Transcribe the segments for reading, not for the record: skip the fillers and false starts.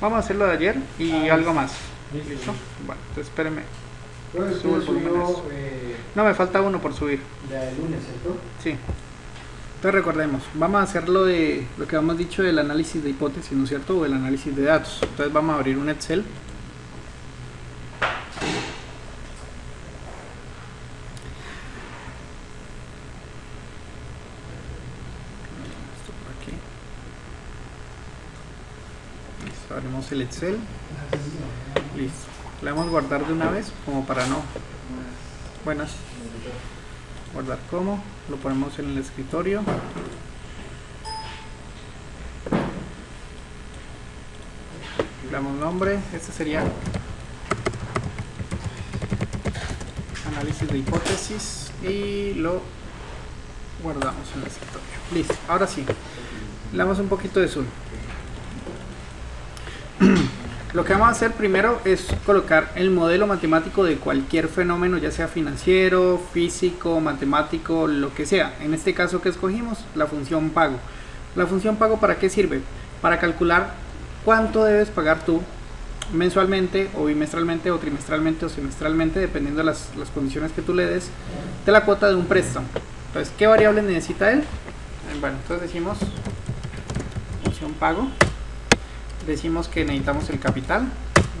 Vamos a hacerlo de ayer y algo más. ¿Listo? Bueno, entonces espérenme. Subo el volumen a eso. No, me falta uno por subir. Ya el lunes, ¿cierto? Sí. Entonces recordemos, vamos a hacer lo que habíamos dicho del análisis de hipótesis, ¿no es cierto? O el análisis de datos. Entonces vamos a abrir un Excel. Esto por aquí. Listo, abrimos el Excel. Listo. Le vamos a guardar de una vez como para no. Buenas. Guardar como. Lo ponemos en el escritorio. Le damos nombre. Este sería análisis de hipótesis y lo guardamos en el escritorio. Listo. Ahora sí. Le damos un poquito de zoom. Lo que vamos a hacer primero es colocar el modelo matemático de cualquier fenómeno, ya sea financiero, físico, matemático, lo que sea. En este caso que escogimos, la función pago. ¿La función pago para qué sirve? Para calcular cuánto debes pagar tú mensualmente o bimestralmente o trimestralmente o semestralmente, dependiendo de las condiciones que tú le des, de la cuota de un préstamo. Entonces, ¿qué variables necesita él? Bueno, entonces decimos función pago. Decimos que necesitamos el capital,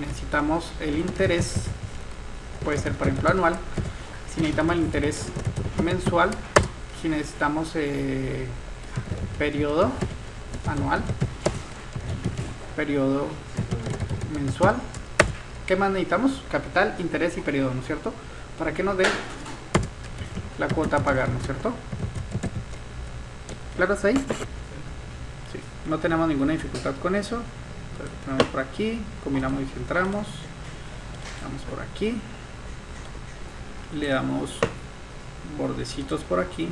necesitamos el interés, puede ser por ejemplo anual, si necesitamos el interés mensual, si necesitamos periodo anual, periodo mensual, ¿qué más necesitamos? Capital, interés y periodo, ¿no es cierto? Para que nos dé la cuota a pagar, ¿no es cierto? ¿Claro hasta ahí? Sí, no tenemos ninguna dificultad con eso. Ponemos por aquí, combinamos y centramos, vamos por aquí, le damos bordecitos por aquí,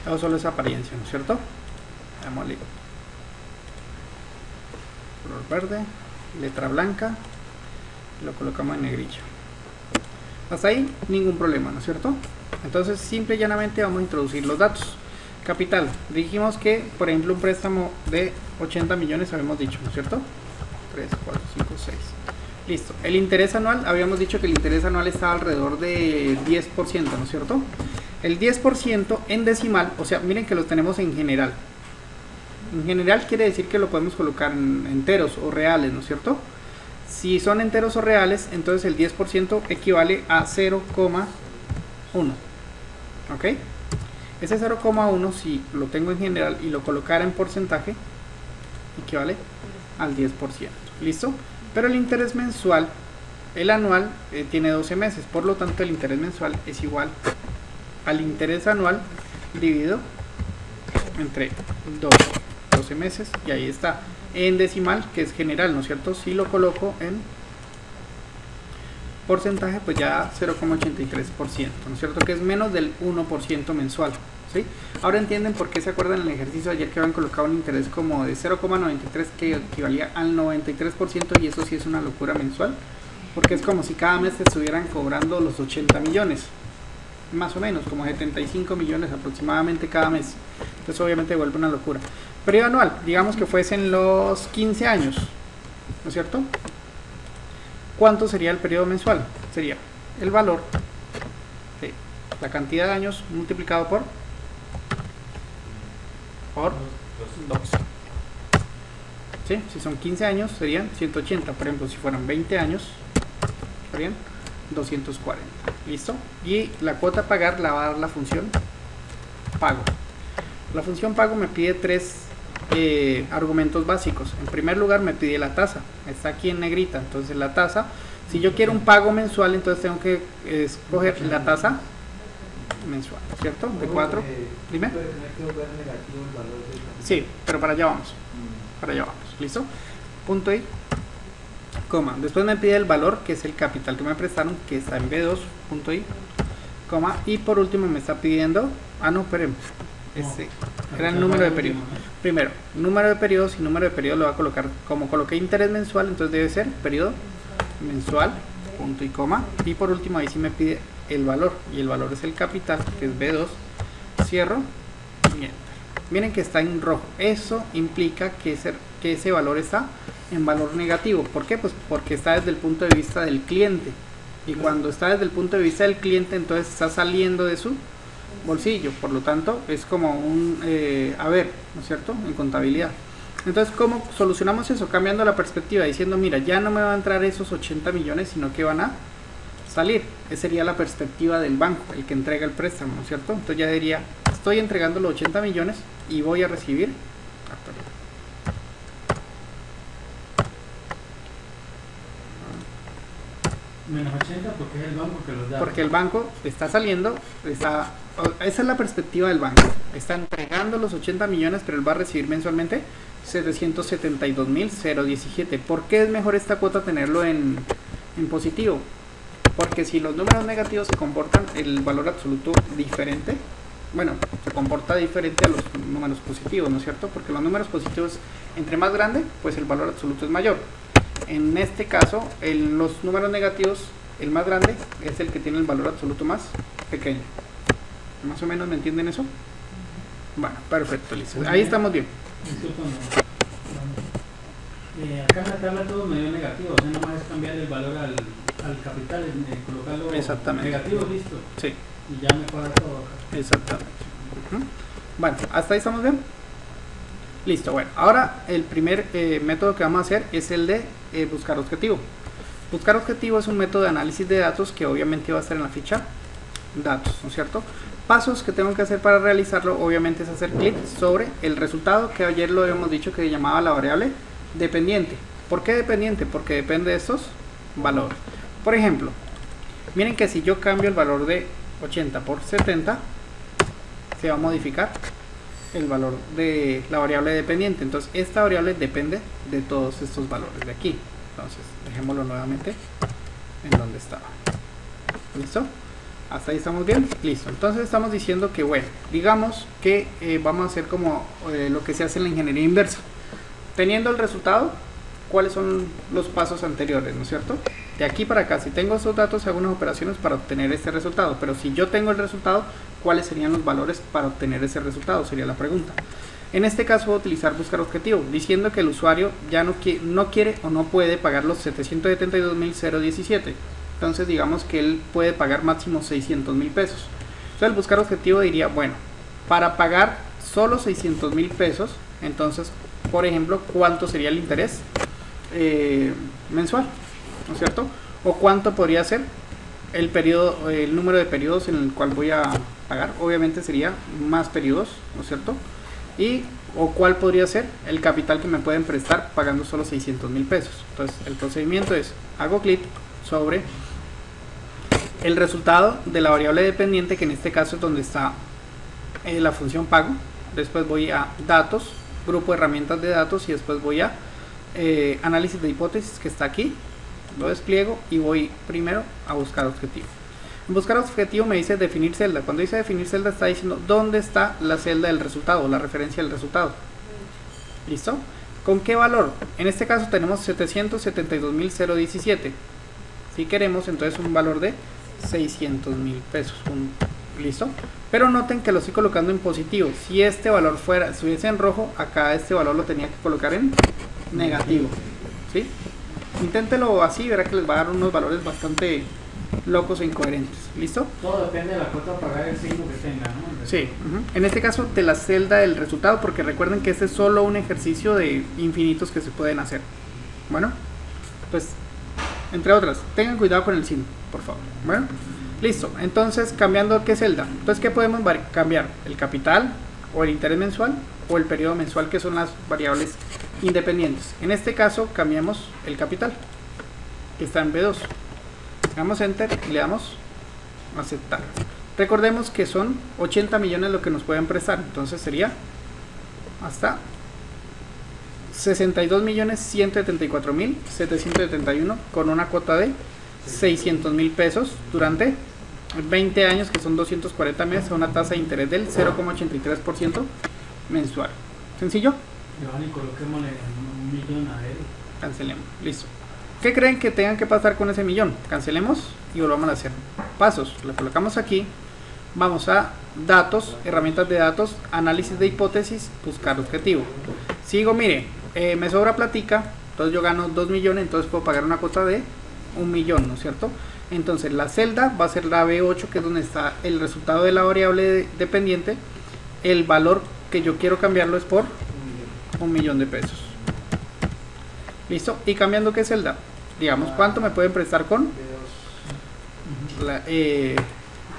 eso solo es apariencia, ¿no es cierto? Démosle color verde, letra blanca, lo colocamos en negrillo. Hasta ahí ningún problema, ¿no es cierto? Entonces simple y llanamente vamos a introducir los datos. Capital, dijimos que por ejemplo un préstamo de 80 millones habíamos dicho, ¿no es cierto? 3, 4, 5, 6. Listo. El interés anual, habíamos dicho que el interés anual estaba alrededor de 10%, ¿no es cierto? El 10% en decimal, o sea, miren que lo tenemos en general. En general quiere decir que lo podemos colocar en enteros o reales, ¿no es cierto? Si son enteros o reales, entonces el 10% equivale a 0,1. ¿Ok? Ese 0,1 si lo tengo en general y lo colocara en porcentaje equivale al 10%. ¿Listo? Pero el interés mensual, el anual, tiene 12 meses. Por lo tanto el interés mensual es igual al interés anual dividido entre 12 meses. Y ahí está. En decimal, que es general, ¿no es cierto? Si lo coloco en porcentaje, pues ya 0,83%, ¿no es cierto? Que es menos del 1% mensual, ¿sí? Ahora entienden por qué se acuerdan en el ejercicio de ayer que habían colocado un interés como de 0,93 que equivalía al 93% y eso sí es una locura mensual, porque es como si cada mes te estuvieran cobrando los 80 millones, más o menos, como 75 millones aproximadamente cada mes. Entonces obviamente vuelve una locura. Periodo anual, digamos que fuesen los 15 años, ¿no es cierto? ¿Cuánto sería el periodo mensual? Sería el valor de la cantidad de años multiplicado por 12. ¿Sí? Si son 15 años serían 180. Por ejemplo, si fueran 20 años serían 240. ¿Listo? Y la cuota a pagar la va a dar la función pago. La función pago me pide tres argumentos básicos. En primer lugar me pide la tasa, está aquí en negrita. Entonces la tasa, si yo quiero un pago mensual, entonces tengo que escoger la tasa mensual, ¿cierto? De 4. Dime. Sí, pero para allá vamos. Para allá vamos. ¿Listo? Punto y coma. Después me pide el valor, que es el capital que me prestaron, que está en B2, punto y coma. Y por último me está pidiendo, no, esperemos. Este era el número de periodo. Primero, número de periodos y número de periodo lo voy a colocar, como coloqué interés mensual, entonces debe ser periodo mensual, punto y coma. Y por último ahí sí me pide el valor, y el valor es el capital, que es B2, cierro y enter. Miren que está en rojo, eso implica que ese valor está en valor negativo. ¿Por qué? Pues porque está desde el punto de vista del cliente. Y cuando está desde el punto de vista del cliente, entonces está saliendo de su bolsillo. Por lo tanto, es como un haber, ¿no es cierto?, en contabilidad. Entonces, ¿cómo solucionamos eso? Cambiando la perspectiva, diciendo, mira, ya no me van a entrar esos 80 millones, sino que van a salir. Esa sería la perspectiva del banco, el que entrega el préstamo, ¿no es cierto? Entonces ya diría, estoy entregando los 80 millones y voy a recibir menos 80 porque es el banco que los da. Porque el banco está saliendo, esa es la perspectiva del banco. Está entregando los 80 millones, pero él va a recibir mensualmente 772.017. ¿Por qué es mejor esta cuota tenerlo en positivo? Porque si los números negativos se comportan el valor absoluto diferente, bueno, se comporta diferente a los números positivos, ¿no es cierto? Porque los números positivos, entre más grande, pues el valor absoluto es mayor. En este caso, los números negativos, el más grande es el que tiene el valor absoluto más pequeño. ¿Más o menos me entienden eso? Bueno, perfecto, listo. Ahí estamos bien. Acá en la tabla todo me dio negativo, o sea, nomás es cambiar el valor al capital, colocarlo exactamente negativo, listo. Sí. Y ya me cuadra todo acá. Exactamente. Bueno, hasta ahí estamos bien. Listo, bueno, ahora el primer método que vamos a hacer es el de buscar objetivo. Buscar objetivo es un método de análisis de datos que obviamente va a estar en la ficha datos, ¿no es cierto? Pasos que tengo que hacer para realizarlo, obviamente, es hacer clic sobre el resultado, que ayer lo habíamos dicho que llamaba la variable dependiente. ¿Por qué dependiente? Porque depende de estos valores. Por ejemplo, miren que si yo cambio el valor de 80 por 70, se va a modificar el valor de la variable dependiente. Entonces esta variable depende de todos estos valores de aquí. Entonces dejémoslo nuevamente en donde estaba. ¿Listo? Hasta ahí estamos bien. Listo. Entonces estamos diciendo que, bueno, digamos que vamos a hacer como lo que se hace en la ingeniería inversa. Teniendo el resultado, ¿cuáles son los pasos anteriores? ¿No es cierto? De aquí para acá, si tengo estos datos, hago unas operaciones para obtener este resultado. Pero si yo tengo el resultado, ¿cuáles serían los valores para obtener ese resultado? Sería la pregunta. En este caso voy a utilizar buscar objetivo, diciendo que el usuario ya no quiere o no puede pagar los 772.017. Entonces digamos que él puede pagar máximo 600.000 pesos. Entonces el buscar objetivo diría, bueno, para pagar solo 600.000 pesos, entonces, por ejemplo, ¿cuánto sería el interés mensual? ¿No es cierto? O cuánto podría ser el periodo, el número de periodos en el cual voy a pagar. Obviamente sería más periodos, ¿no es cierto? Y o cuál podría ser el capital que me pueden prestar pagando solo 600.000 pesos. Entonces el procedimiento es, hago clic sobre el resultado de la variable dependiente, que en este caso es donde está la función pago. Después voy a datos, grupo de herramientas de datos, y después voy a análisis de hipótesis, que está aquí. Lo despliego y voy primero a buscar objetivo. En buscar objetivo me dice definir celda. Cuando dice definir celda, está diciendo dónde está la celda del resultado, la referencia del resultado. ¿Listo? ¿Con qué valor? En este caso tenemos 772.017. Si queremos, entonces un valor de 600.000 pesos. ¿Listo? Pero noten que lo estoy colocando en positivo. Si este valor estuviese en rojo, acá este valor lo tenía que colocar en negativo. ¿Sí? Inténtelo así, verá que les va a dar unos valores bastante locos e incoherentes. ¿Listo? Todo depende de la cuota a pagar, el signo que tenga, ¿no? Sí. En este caso de la celda del resultado, porque recuerden que este es solo un ejercicio de infinitos que se pueden hacer. Bueno, pues entre otras, tengan cuidado con el signo, por favor. Bueno, listo. Entonces, cambiando qué celda. Entonces, ¿qué podemos cambiar? El capital, o el interés mensual, o el periodo mensual, que son las variables independientes. En este caso cambiamos el capital, que está en B2. Le damos enter y le damos aceptar. Recordemos que son 80 millones lo que nos pueden prestar, entonces sería hasta 62.174.771 con una cuota de 600.000 pesos durante 20 años, que son 240 meses, a una tasa de interés del 0,83% mensual. ¿Sencillo? Y coloquémosle un millón a él. Cancelemos. Listo. ¿Qué creen que tengan que pasar con ese millón? Cancelemos y volvamos a hacer pasos. Lo colocamos aquí. Vamos a datos, herramientas de datos, análisis de hipótesis, buscar objetivo. Si digo, mire, me sobra platica, entonces yo gano 2 millones, entonces puedo pagar una cuota de 1 millón, ¿no es cierto? Entonces la celda va a ser la B8, que es donde está el resultado de la variable dependiente. El valor que yo quiero cambiarlo es por 1 millón de pesos. ¿Listo? ¿Y cambiando qué celda? Digamos, ¿cuánto me pueden prestar con? La,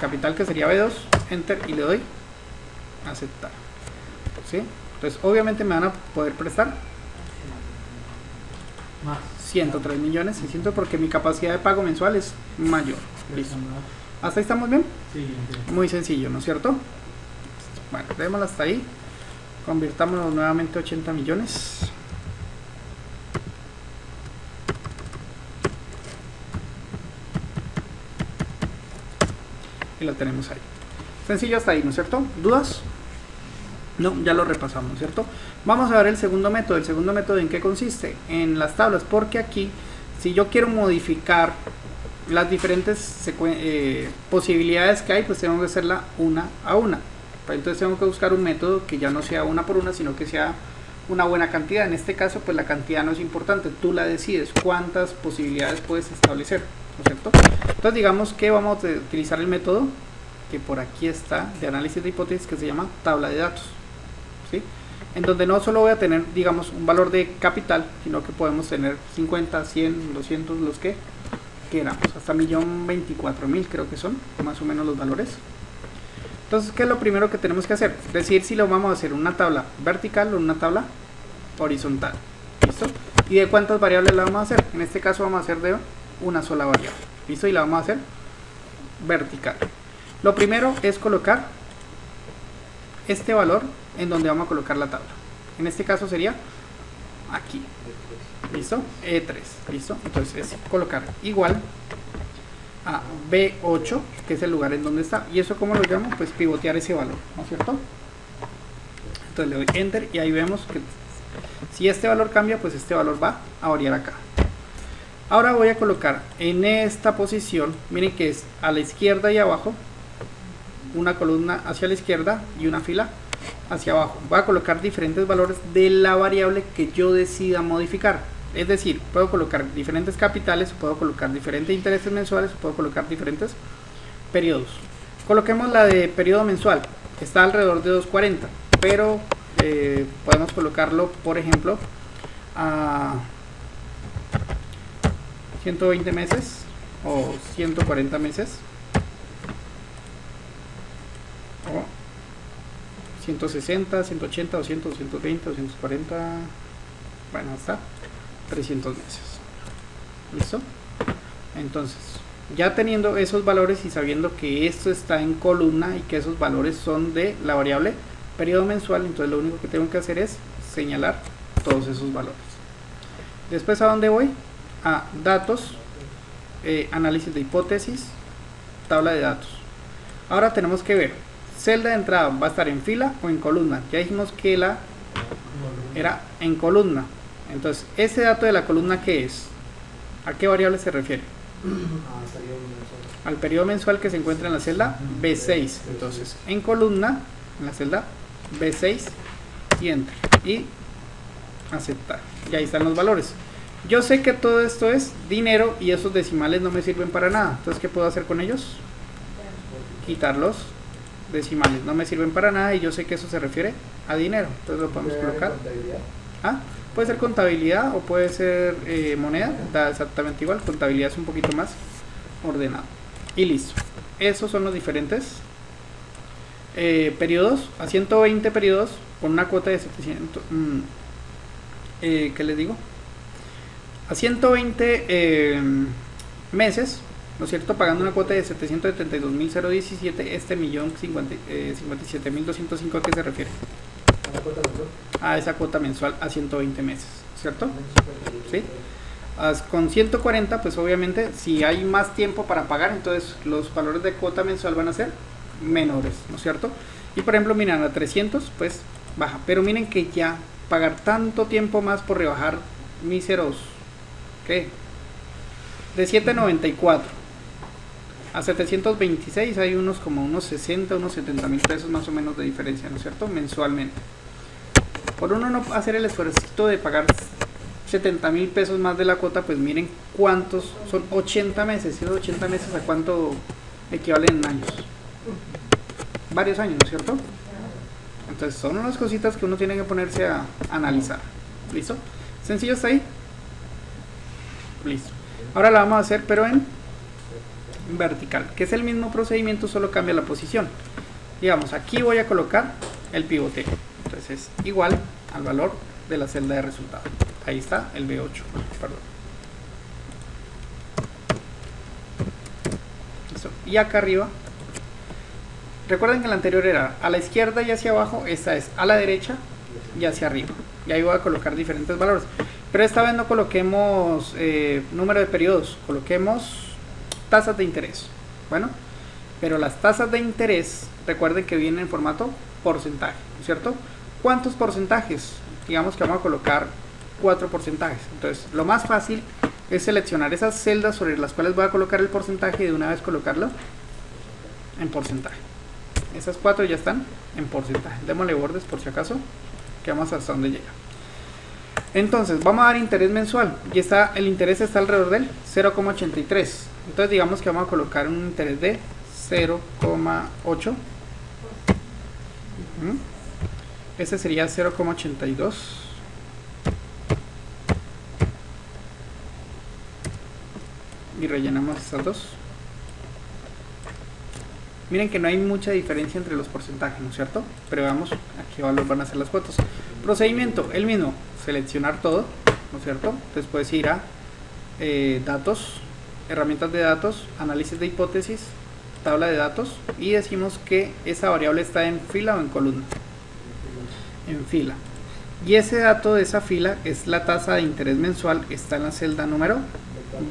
capital, que sería B2, enter, y le doy aceptar. ¿Sí? Entonces obviamente me van a poder prestar Más. 103 millones 600 porque mi capacidad de pago mensual es mayor. Listo. ¿Hasta ahí estamos bien? Sí, entiendo. Muy sencillo, ¿no es cierto? Bueno, démoslo hasta ahí. Convirtámoslo nuevamente a 80 millones. Y lo tenemos ahí. Sencillo hasta ahí, ¿no es cierto? ¿Dudas? No, ya lo repasamos, ¿cierto? Vamos a ver el segundo método. ¿El segundo método en qué consiste? En las tablas, porque aquí, si yo quiero modificar las diferentes posibilidades que hay, pues tengo que hacerla una a una. Entonces tengo que buscar un método que ya no sea una por una, sino que sea una buena cantidad. En este caso, pues la cantidad no es importante, tú la decides cuántas posibilidades puedes establecer, ¿no es cierto? Entonces digamos que vamos a utilizar el método que por aquí está, de análisis de hipótesis, que se llama tabla de datos, ¿sí? En donde no solo voy a tener, digamos, un valor de capital, sino que podemos tener 50, 100, 200, los que queramos, hasta 1.024.000 creo que son más o menos los valores. Entonces, ¿qué es lo primero que tenemos que hacer? Decidir si lo vamos a hacer una tabla vertical o una tabla horizontal. ¿Listo? ¿Y de cuántas variables la vamos a hacer? En este caso vamos a hacer de una sola variable. ¿Listo? Y la vamos a hacer vertical. Lo primero es colocar este valor en donde vamos a colocar la tabla. En este caso sería aquí. ¿Listo? E3. ¿Listo? Entonces es colocar igual a B8, que es el lugar en donde está. ¿Y eso cómo lo llamo? Pues pivotear ese valor, ¿no es cierto? Entonces le doy enter y ahí vemos que si este valor cambia, pues este valor va a variar acá. Ahora voy a colocar en esta posición, miren que es a la izquierda y abajo, una columna hacia la izquierda y una fila hacia abajo. Voy a colocar diferentes valores de la variable que yo decida modificar. Es decir, puedo colocar diferentes capitales, puedo colocar diferentes intereses mensuales, puedo colocar diferentes periodos. Coloquemos la de periodo mensual, que está alrededor de 2.40, pero podemos colocarlo, por ejemplo, a 120 meses o 140 meses o 160, 180, 200, 220, 240, bueno, hasta 300 meses. ¿Listo? Entonces, ya teniendo esos valores y sabiendo que esto está en columna y que esos valores son de la variable periodo mensual, entonces lo único que tengo que hacer es señalar todos esos valores. Después, ¿a dónde voy? A datos, análisis de hipótesis, tabla de datos. Ahora tenemos que ver, celda de entrada va a estar en fila o en columna. Ya dijimos que la era en columna. Entonces, ese dato de la columna, ¿qué es? ¿A qué variable se refiere? Al periodo mensual que se encuentra en la celda B6. Entonces, en columna, en la celda B6 y enter. Y aceptar. Y ahí están los valores. Yo sé que todo esto es dinero y esos decimales no me sirven para nada. Entonces, ¿qué puedo hacer con ellos? Quitar los decimales. No me sirven para nada y yo sé que eso se refiere a dinero. Entonces lo podemos colocar. ¿Ah? Puede ser contabilidad o puede ser moneda, da exactamente igual. Contabilidad es un poquito más ordenado. Y listo. Esos son los diferentes periodos. A 120 periodos con una cuota de 700. ¿Qué les digo? A 120 meses, ¿no es cierto? Pagando una cuota de 772.017, este 1.057.205, ¿a qué se refiere? A esa cuota mensual a 120 meses, ¿cierto? ¿Sí? Con 140, pues obviamente si hay más tiempo para pagar, entonces los valores de cuota mensual van a ser menores, ¿no es cierto? Y por ejemplo, miren, a 300 pues baja, pero miren que ya pagar tanto tiempo más por rebajar míseros, ¿qué? De 794 a 726 hay unos como unos 60, unos 70 mil pesos más o menos de diferencia, ¿no es cierto? Mensualmente. Por uno no hacer el esfuerzo de pagar 70.000 pesos más de la cuota, pues miren cuántos son 80 meses. ¿Y esos 80 meses a cuánto equivalen en años? Varios años, ¿no es cierto? Entonces son unas cositas que uno tiene que ponerse a analizar. ¿Listo? ¿Sencillo hasta ahí? Listo. Ahora la vamos a hacer pero en vertical, que es el mismo procedimiento, solo cambia la posición. Digamos, aquí voy a colocar el pivoteo. Entonces es igual al valor de la celda de resultado. Ahí está el B8, perdón. Listo. Y acá arriba, recuerden que el anterior era a la izquierda y hacia abajo, esta es a la derecha y hacia arriba. Y ahí voy a colocar diferentes valores. Pero esta vez no coloquemos número de periodos, coloquemos tasas de interés. Bueno, pero las tasas de interés, recuerden que vienen en formato porcentaje, ¿cierto? ¿Cuántos porcentajes? Digamos que vamos a colocar 4 porcentajes. Entonces, lo más fácil es seleccionar esas celdas sobre las cuales voy a colocar el porcentaje y de una vez colocarlo en porcentaje. Esas 4 ya están en porcentaje. Démosle bordes por si acaso, que vamos hasta donde llega. Entonces, vamos a dar interés mensual y el interés está alrededor del 0,83. Entonces, digamos que vamos a colocar un interés de 0,8. Ese sería 0,82. Y rellenamos estas dos. Miren que no hay mucha diferencia entre los porcentajes, ¿no es cierto? Pero veamos a qué valor van a ser las cuotas. Procedimiento, el mismo. Seleccionar todo, ¿no es cierto? Entonces puedes ir a datos, herramientas de datos, análisis de hipótesis, tabla de datos, y decimos que esa variable está en fila o en columna. En fila. Y ese dato de esa fila es la tasa de interés mensual, está en la celda número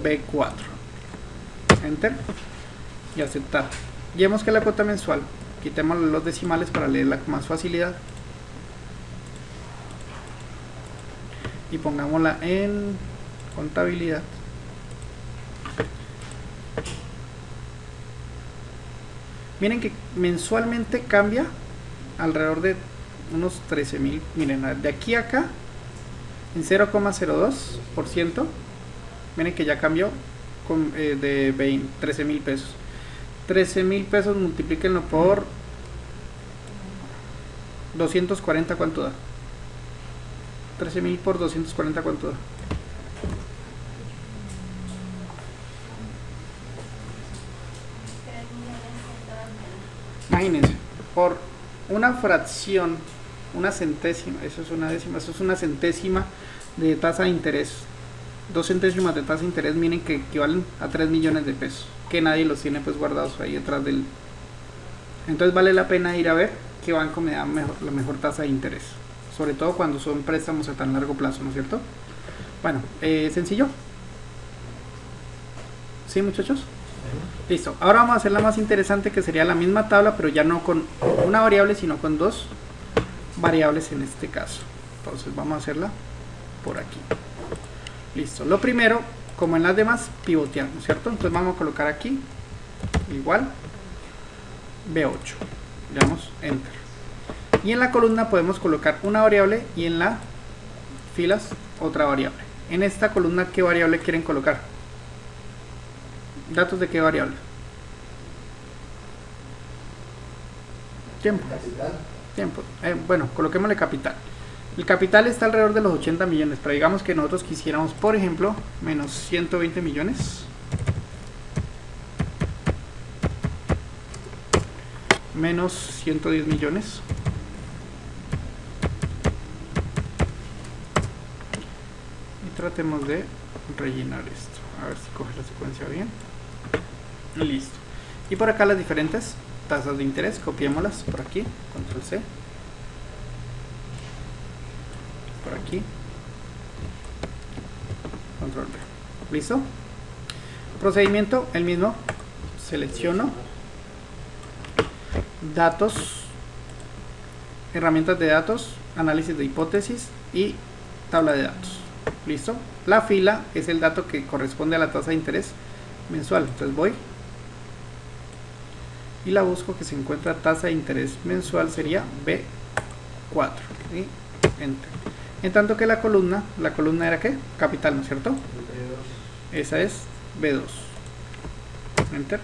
B4. Enter y aceptar. Y vemos que la cuota mensual, quitemos los decimales para leerla con más facilidad y pongámosla en contabilidad. Miren que mensualmente cambia alrededor de unos 13.000. Miren, de aquí a acá en 0,02%. Miren que ya cambió de 13.000 pesos. 13.000 pesos, multiplíquenlo por 240, ¿cuánto da? 13.000 por 240, ¿cuánto da? Imagínense, por una fracción, una centésima, eso es una décima, eso es una centésima de tasa de interés. 2 centésimas de tasa de interés, miren que equivalen a 3 millones de pesos, que nadie los tiene pues guardados ahí detrás del. Entonces vale la pena ir a ver qué banco me da la mejor tasa de interés, sobre todo cuando son préstamos a tan largo plazo, ¿no es cierto? Bueno, sencillo. ¿Sí, muchachos? Listo, ahora vamos a hacer la más interesante, que sería la misma tabla, pero ya no con una variable, sino con 2 variables en este caso. Entonces vamos a hacerla por aquí. Listo, lo primero, como en las demás, pivotear, ¿no es cierto? Entonces vamos a colocar aquí, igual, B8. Le damos Enter. Y en la columna podemos colocar una variable y en las filas otra variable. En esta columna, ¿qué variable quieren colocar? ¿Datos de qué variable? Tiempo. Tiempo. Bueno, coloquémosle capital. El capital está alrededor de los 80 millones, pero digamos que nosotros quisiéramos, por ejemplo, menos 120 millones. Menos 110 millones. Y tratemos de rellenar esto. A ver si coge la secuencia bien. Listo. Y por acá las diferentes tasas de interés, copiémoslas por aquí, control C. Por aquí, control V. ¿Listo? Procedimiento, el mismo. Selecciono datos, herramientas de datos, análisis de hipótesis y tabla de datos. ¿Listo? La fila es el dato que corresponde a la tasa de interés mensual. Entonces voy y la busco, que se encuentra tasa de interés mensual, sería B4 y Enter. En tanto que la columna era ¿qué? Capital, ¿no es cierto? Esa es B2. Enter.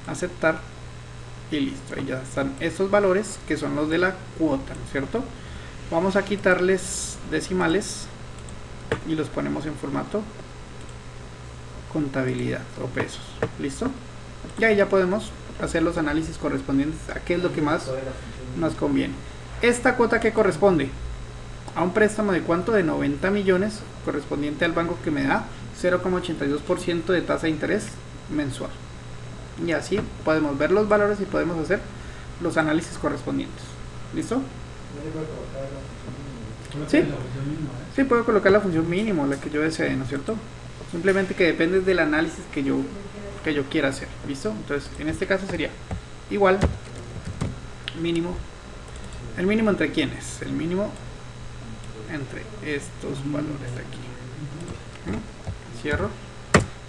Aceptar. Y listo. Ahí ya están estos valores que son los de la cuota, ¿no es cierto? Vamos a quitarles decimales y los ponemos en formato contabilidad o pesos. ¿Listo? Y ahí ya podemos hacer los análisis correspondientes a qué es lo que más nos conviene. Esta cuota que corresponde a un préstamo de cuánto, de 90 millones, correspondiente al banco que me da 0,82% de tasa de interés mensual. Y así podemos ver los valores y podemos hacer los análisis correspondientes. ¿Listo? Sí, sí, puedo colocar la función mínimo, la que yo desee, ¿no es cierto? Simplemente que depende del análisis que yo quiera hacer. ¿Listo? Entonces, en este caso sería igual mínimo. ¿El mínimo entre quiénes? El mínimo entre estos valores de aquí. Cierro.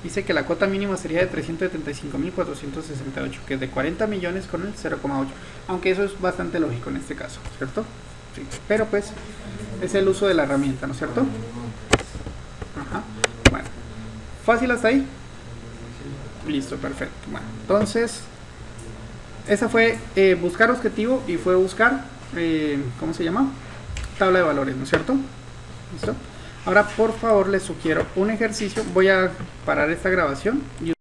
Dice que la cuota mínima sería de 375.468, que es de 40 millones con el 0,8. Aunque eso es bastante lógico en este caso, ¿cierto? Sí. Pero pues es el uso de la herramienta, ¿no es cierto? Ajá. Bueno, fácil hasta ahí. Listo, perfecto. Bueno, entonces esa fue buscar objetivo y fue buscar, ¿cómo se llama? Tabla de valores, ¿no es cierto? ¿Listo? Ahora, por favor, les sugiero un ejercicio. Voy a parar esta grabación y